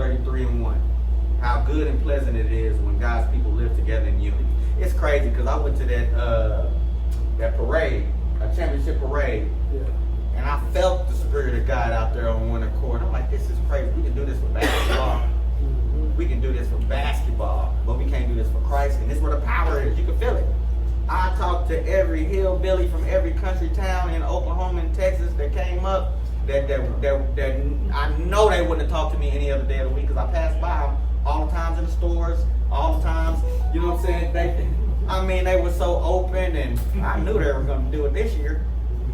33:1. How good and pleasant it is when God's people live together in unity. It's crazy because I went to that parade, a championship parade, and I felt the Spirit of God out there on one accord. I'm like, this is crazy. We can do this for basketball. We can do this for basketball, but we can't do this for Christ. And this is where the power is. You can feel it. I talked to every hillbilly from every country town in Oklahoma and Texas that came up that I know they wouldn't have talked to me any other day of the week because I passed by them all the times in the stores, all the times, you know what I'm saying? They were so open, and I knew they were going to do it this year.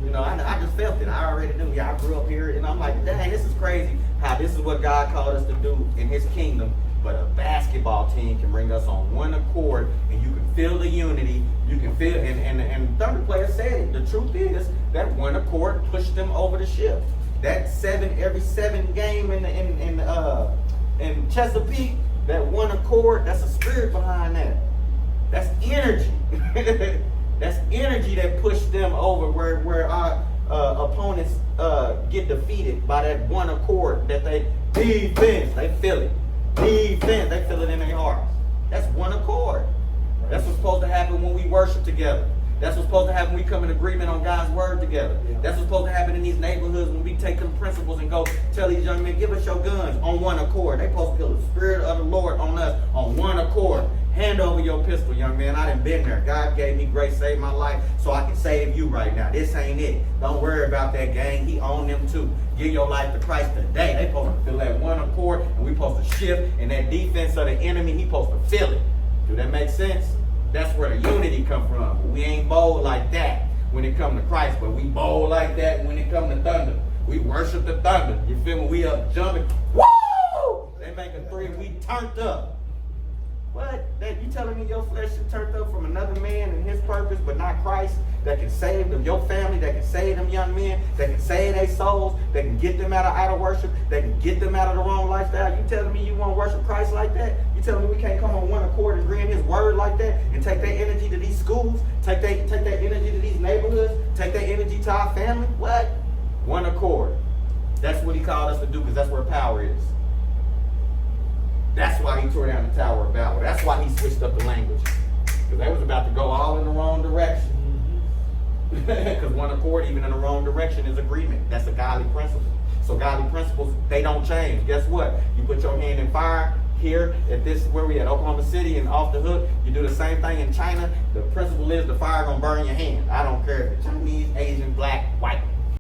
You know, I just felt it. I already knew. Yeah, I grew up here, and I'm like, dang, this is crazy how this is what God called us to do in His kingdom. But a basketball team can bring us on one accord, and you can feel the unity. You can feel, and Thunder player said it. The truth is that one accord pushed them over the ship. That every seven game in Chesapeake, that one accord, that's a spirit behind that. That's energy. That's energy that pushed them over where our opponents get defeated by that one accord that they defense. They feel it. Defense. They feel it in their hearts. That's one accord. That's what's supposed to happen when we worship together. That's what's supposed to happen when we come in agreement on God's word together. That's what's supposed to happen in these neighborhoods when we take them principles and go tell these young men, give us your guns on one accord. They supposed to feel the Spirit of the Lord on us on one accord. Hand over your pistol, young man. I done been there. God gave me grace, saved my life, so I can save you right now. This ain't it. Don't worry about that gang. He owned them too. Give your life to Christ today. They supposed to feel that one accord, and we supposed to shift, and that defense of the enemy, he supposed to feel it. Do that make sense? That's where the unity come from. But we ain't bold like that when it come to Christ, but we bold like that when it come to thunder. We worship the thunder. You feel me? We up jumping. Woo! They make a three, we turned up. What? That you telling me your flesh is turned up from another man and his purpose, but not Christ, that can save them, your family, that can save them young men, that can save their souls, that can get them out of idol worship, that can get them out of the wrong lifestyle. You telling me you want to worship Christ like that? You telling me we can't come on one accord and agree in His word like that and take that energy to these schools, take that energy to these neighborhoods, take that energy to our family? What? One accord. That's what He called us to do, because that's where power is. That's why He tore down the Tower of Babel. That's why He switched up the language. Because they was about to go all in the wrong direction. Because one accord, even in the wrong direction, is agreement. That's a godly principle. So godly principles, they don't change. Guess what? You put your hand in fire here at this, where we at, Oklahoma City, and off the hook. You do the same thing in China. The principle is the fire gonna burn your hand. I don't care if it's Chinese, Asian, black, white.